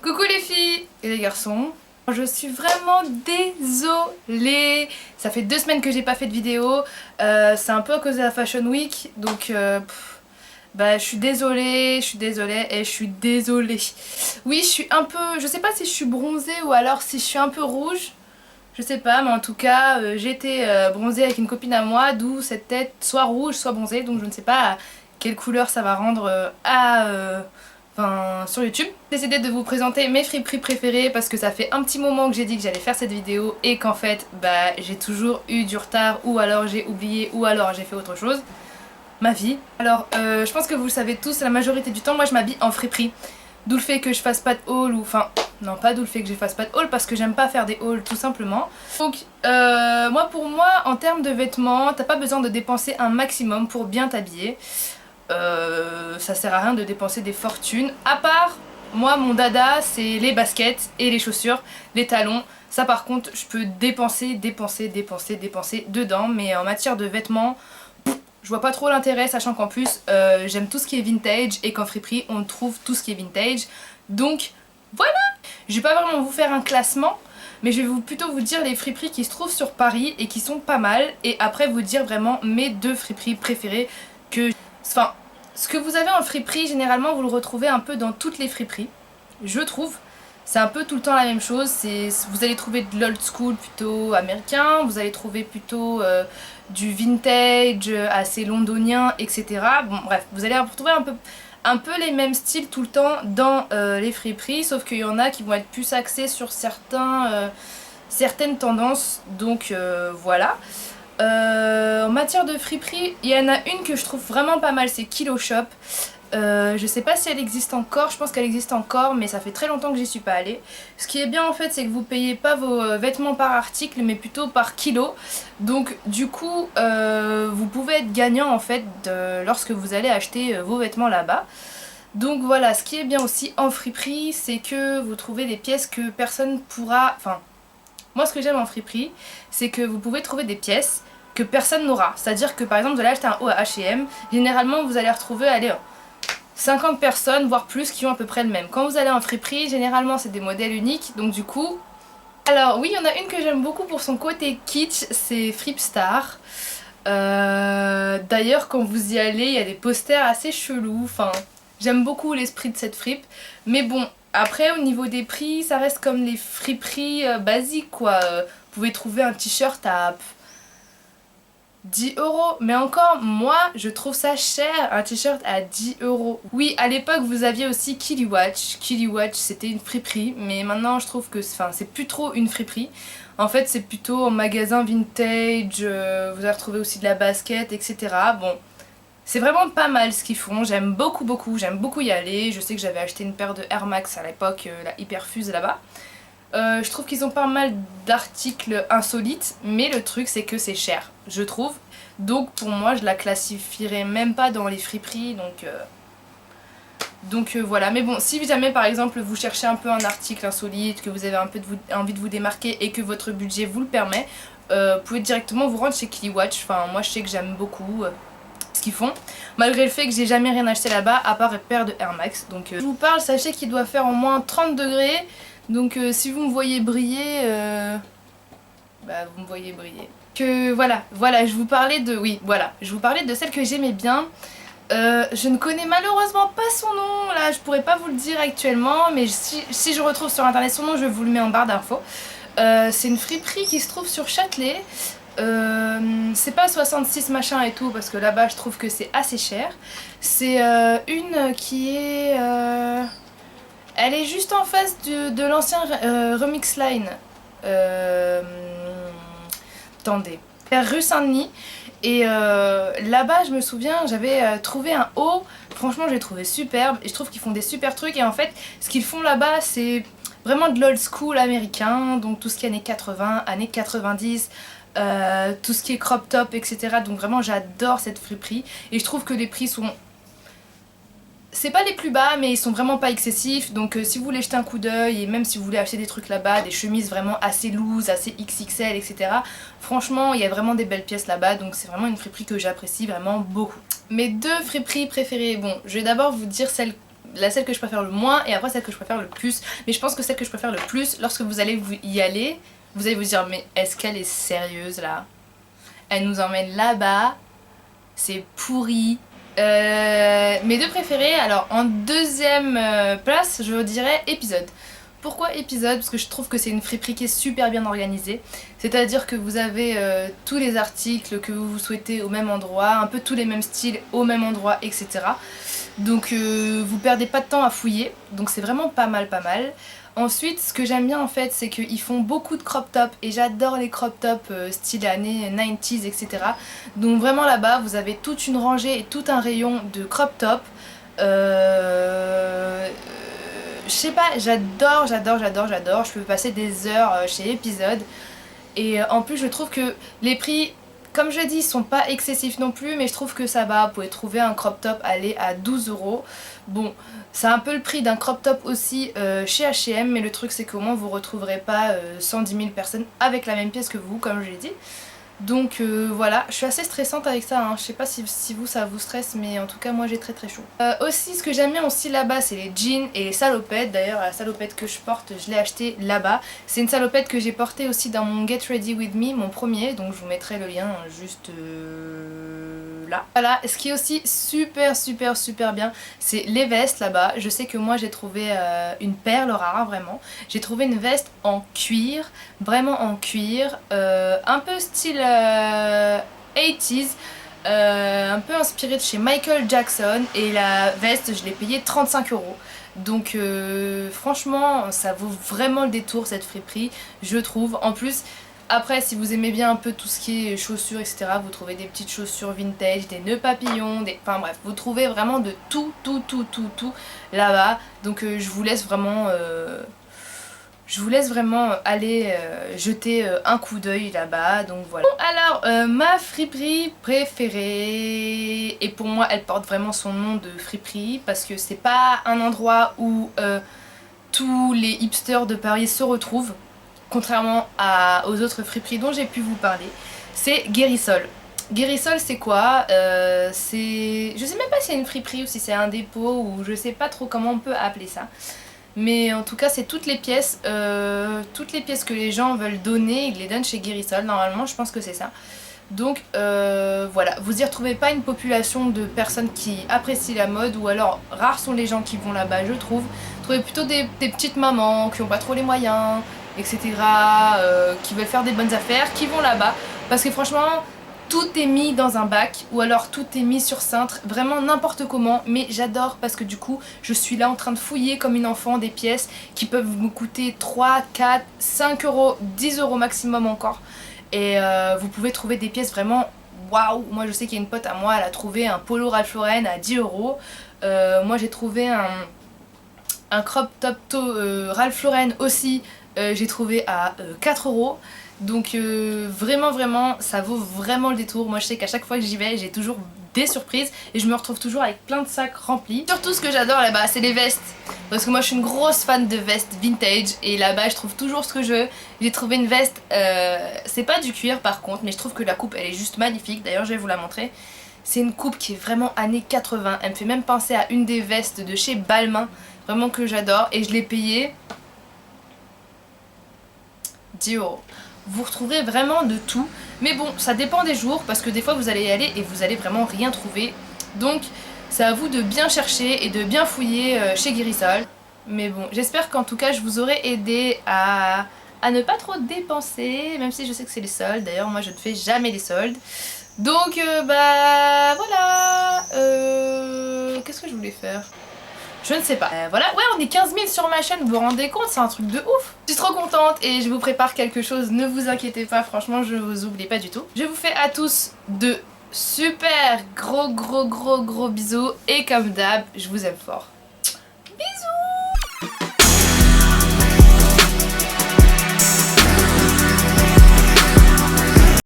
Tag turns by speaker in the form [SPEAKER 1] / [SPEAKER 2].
[SPEAKER 1] Coucou les filles et les garçons, je suis vraiment désolée. Ça fait 2 semaines que j'ai pas fait de vidéo, c'est un peu à cause de la Fashion Week, donc je suis désolée et je suis désolée. Oui, je suis un peu, je sais pas si je suis bronzée ou alors si je suis un peu rouge, je sais pas, mais en tout cas j'ai été bronzée avec une copine à moi, d'où cette tête soit rouge soit bronzée, donc je ne sais pas quelle couleur ça va rendre sur YouTube. J'ai décidé de vous présenter mes friperies préférées parce que ça fait un petit moment que j'ai dit que j'allais faire cette vidéo et qu'en fait j'ai toujours eu du retard ou alors j'ai oublié ou alors j'ai fait autre chose. Ma vie. Alors je pense que vous le savez tous, la majorité du temps moi je m'habille en friperie. D'où le fait que je fasse pas de haul ou enfin non pas d'où le fait que je fasse pas de haul parce que j'aime pas faire des hauls tout simplement. Donc pour moi en termes de vêtements t'as pas besoin de dépenser un maximum pour bien t'habiller. Ça sert à rien de dépenser des fortunes, à part moi mon dada c'est les baskets et les chaussures, les talons, ça par contre je peux dépenser dedans, mais en matière de vêtements je vois pas trop l'intérêt, sachant qu'en plus j'aime tout ce qui est vintage et qu'en friperie on trouve tout ce qui est vintage, donc voilà. Je vais pas vraiment vous faire un classement, mais je vais plutôt vous dire les friperies qui se trouvent sur Paris et qui sont pas mal, et après vous dire vraiment mes 2 friperies préférées que... Enfin, ce que vous avez en friperie, généralement vous le retrouvez un peu dans toutes les friperies, je trouve. C'est un peu tout le temps la même chose, vous allez trouver de l'old school plutôt américain, vous allez trouver plutôt du vintage assez londonien, etc. Bon bref, vous allez retrouver un peu les mêmes styles tout le temps dans les friperies, sauf qu'il y en a qui vont être plus axés sur certaines tendances, donc voilà. En matière de friperie, il y en a une que je trouve vraiment pas mal, c'est Kilo Shop. Je sais pas si elle existe encore, je pense qu'elle existe encore, mais ça fait très longtemps que j'y suis pas allée. Ce qui est bien en fait, c'est que vous payez pas vos vêtements par article, mais plutôt par kilo. Donc du coup, vous pouvez être gagnant en fait lorsque vous allez acheter vos vêtements là-bas. Donc voilà, ce qui est bien aussi en friperie, c'est que vous trouvez des pièces que personne pourra... Enfin, moi ce que j'aime en friperie, c'est que vous pouvez trouver des pièces que personne n'aura. C'est-à-dire que par exemple vous allez acheter un haut à H&M, généralement vous allez retrouver 50 personnes voire plus qui ont à peu près le même. Quand vous allez en friperie, généralement c'est des modèles uniques, donc du coup... Alors oui, il y en a une que j'aime beaucoup pour son côté kitsch, c'est Fripstar. D'ailleurs quand vous y allez, il y a des posters assez chelous, enfin j'aime beaucoup l'esprit de cette fripe, mais bon... Après au niveau des prix, ça reste comme les friperies basiques quoi. Vous pouvez trouver un t-shirt à 10 €, mais encore moi je trouve ça cher, un t-shirt à 10 €. Oui, à l'époque vous aviez aussi Kiliwatch. Kiliwatch c'était une friperie, mais maintenant je trouve que c'est plus trop une friperie. En fait c'est plutôt un magasin vintage, vous allez retrouver aussi de la basket, etc. Bon, c'est vraiment pas mal ce qu'ils font, j'aime beaucoup y aller. Je sais que j'avais acheté une paire de Air Max à l'époque, la Hyperfuse là-bas. Je trouve qu'ils ont pas mal d'articles insolites, mais le truc c'est que c'est cher, je trouve. Donc pour moi je la classifierais même pas dans les friperies, donc voilà. Mais bon, si jamais par exemple vous cherchez un peu un article insolite, que vous avez un peu envie de vous démarquer et que votre budget vous le permet, vous pouvez directement vous rendre chez Kiliwatch. Enfin moi je sais que j'aime beaucoup ce qu'ils font, malgré le fait que j'ai jamais rien acheté là-bas à part une paire de Air Max. Donc je vous parle, sachez qu'il doit faire au moins 30 degrés. Donc si vous me voyez briller, vous me voyez briller. Que voilà, je vous parlais de... Oui, voilà, je vous parlais de celle que j'aimais bien. Je ne connais malheureusement pas son nom, là je pourrais pas vous le dire actuellement, mais si je retrouve sur internet son nom, je vous le mets en barre d'infos. C'est une friperie qui se trouve sur Châtelet. C'est pas 66 machin et tout, parce que là-bas je trouve que c'est assez cher. C'est une qui est... Elle est juste en face de l'ancien Remix Line. Attendez. Rue Saint-Denis. Et là-bas, je me souviens, j'avais trouvé un haut. Franchement, j'ai trouvé superbe. Et je trouve qu'ils font des super trucs. Et en fait, ce qu'ils font là-bas, c'est vraiment de l'old school américain. Donc tout ce qui est années 80, années 90. Tout ce qui est crop top, etc. Donc vraiment, j'adore cette friperie. Et je trouve que les prix sont... C'est pas les plus bas, mais ils sont vraiment pas excessifs, donc si vous voulez jeter un coup d'œil, et même si vous voulez acheter des trucs là-bas, des chemises vraiment assez loose, assez XXL, etc. Franchement, il y a vraiment des belles pièces là-bas, donc c'est vraiment une friperie que j'apprécie vraiment beaucoup. Mes 2 friperies préférées, bon, je vais d'abord vous dire la celle que je préfère le moins et après celle que je préfère le plus. Mais je pense que celle que je préfère le plus, lorsque vous allez y aller, vous allez vous dire mais est-ce qu'elle est sérieuse là? Elle nous emmène là-bas, c'est pourri. Mes deux préférés, alors en deuxième place je dirais épisode. Pourquoi épisode? Parce que je trouve que c'est une friperie qui est super bien organisée. C'est-à-dire que vous avez tous les articles que vous souhaitez au même endroit, un peu tous les mêmes styles au même endroit, etc. Donc vous perdez pas de temps à fouiller, donc c'est vraiment pas mal. Ensuite, ce que j'aime bien en fait, c'est qu'ils font beaucoup de crop top et j'adore les crop top style années 90s, etc. Donc vraiment là-bas, vous avez toute une rangée et tout un rayon de crop top. Je sais pas, j'adore. Je peux passer des heures chez Épisode. Et en plus, je trouve que les prix, comme je dis, sont pas excessifs non plus, mais je trouve que ça va. Vous pouvez trouver un crop top aller à 12 €. Bon, c'est un peu le prix d'un crop top aussi chez H&M, mais le truc c'est qu'au moins vous retrouverez pas 110 000 personnes avec la même pièce que vous, comme je l'ai dit. Donc voilà, je suis assez stressante avec ça, hein. Je sais pas si vous ça vous stresse, mais en tout cas moi j'ai très chaud. Aussi ce que j'aime bien aussi là-bas c'est les jeans et les salopettes. D'ailleurs la salopette que je porte je l'ai achetée là-bas. C'est une salopette que j'ai portée aussi dans mon Get Ready With Me, mon premier, donc je vous mettrai le lien juste là. Voilà, ce qui est aussi super bien, c'est les vestes là-bas. Je sais que moi j'ai trouvé une perle rare, vraiment. J'ai trouvé une veste en cuir, vraiment en cuir, un peu style 80s, un peu inspiré de chez Michael Jackson, et la veste je l'ai payée 35 €. Donc franchement ça vaut vraiment le détour cette friperie, je trouve. En plus après si vous aimez bien un peu tout ce qui est chaussures etc, vous trouvez des petites chaussures vintage, des nœuds papillons, enfin bref, vous trouvez vraiment de tout là-bas. Donc je vous laisse vraiment aller jeter un coup d'œil là-bas, donc voilà. Bon, alors, ma friperie préférée, et pour moi elle porte vraiment son nom de friperie, parce que c'est pas un endroit où tous les hipsters de Paris se retrouvent, contrairement aux autres friperies dont j'ai pu vous parler, c'est Guérisol. Guérisol c'est quoi? Je sais même pas si c'est une friperie ou si c'est un dépôt, ou je sais pas trop comment on peut appeler ça. Mais en tout cas c'est toutes les pièces que les gens veulent donner, ils les donnent chez Guérisol, normalement je pense que c'est ça. Donc voilà, vous y retrouvez pas une population de personnes qui apprécient la mode, ou alors rares sont les gens qui vont là-bas je trouve. Vous trouvez plutôt des petites mamans qui ont pas trop les moyens, etc. Qui veulent faire des bonnes affaires, qui vont là-bas. Parce que franchement, tout est mis dans un bac, ou alors tout est mis sur cintre, vraiment n'importe comment, mais j'adore parce que du coup je suis là en train de fouiller comme une enfant des pièces qui peuvent me coûter 3, 4, 5 €, 10 € maximum encore. Et vous pouvez trouver des pièces vraiment waouh. Moi je sais qu'il y a une pote à moi, elle a trouvé un polo Ralph Lauren à 10 €. Moi j'ai trouvé un crop top Ralph Lauren aussi, j'ai trouvé à 4 €. Donc vraiment ça vaut vraiment le détour. Moi je sais qu'à chaque fois que j'y vais j'ai toujours des surprises et je me retrouve toujours avec plein de sacs remplis. Surtout ce que j'adore là-bas c'est les vestes, parce que moi je suis une grosse fan de vestes vintage et là-bas je trouve toujours ce que je veux. J'ai trouvé une veste, c'est pas du cuir par contre, mais je trouve que la coupe elle est juste magnifique, d'ailleurs je vais vous la montrer. C'est une coupe qui est vraiment années 80, elle me fait même penser à une des vestes de chez Balmain, vraiment que j'adore, et je l'ai payée 10 €. Vous retrouverez vraiment de tout, mais bon ça dépend des jours, parce que des fois vous allez y aller et vous allez vraiment rien trouver, donc c'est à vous de bien chercher et de bien fouiller chez Guérisol. Mais bon, j'espère qu'en tout cas je vous aurai aidé à ne pas trop dépenser, même si je sais que c'est les soldes. D'ailleurs moi je ne fais jamais les soldes, donc bah voilà. Qu'est-ce que je voulais faire? Je ne sais pas. Voilà, ouais, on est 15 000 sur ma chaîne, vous vous rendez compte, c'est un truc de ouf. Je suis trop contente et je vous prépare quelque chose, ne vous inquiétez pas, franchement je vous oublie pas du tout. Je vous fais à tous de super gros bisous et comme d'hab, je vous aime fort.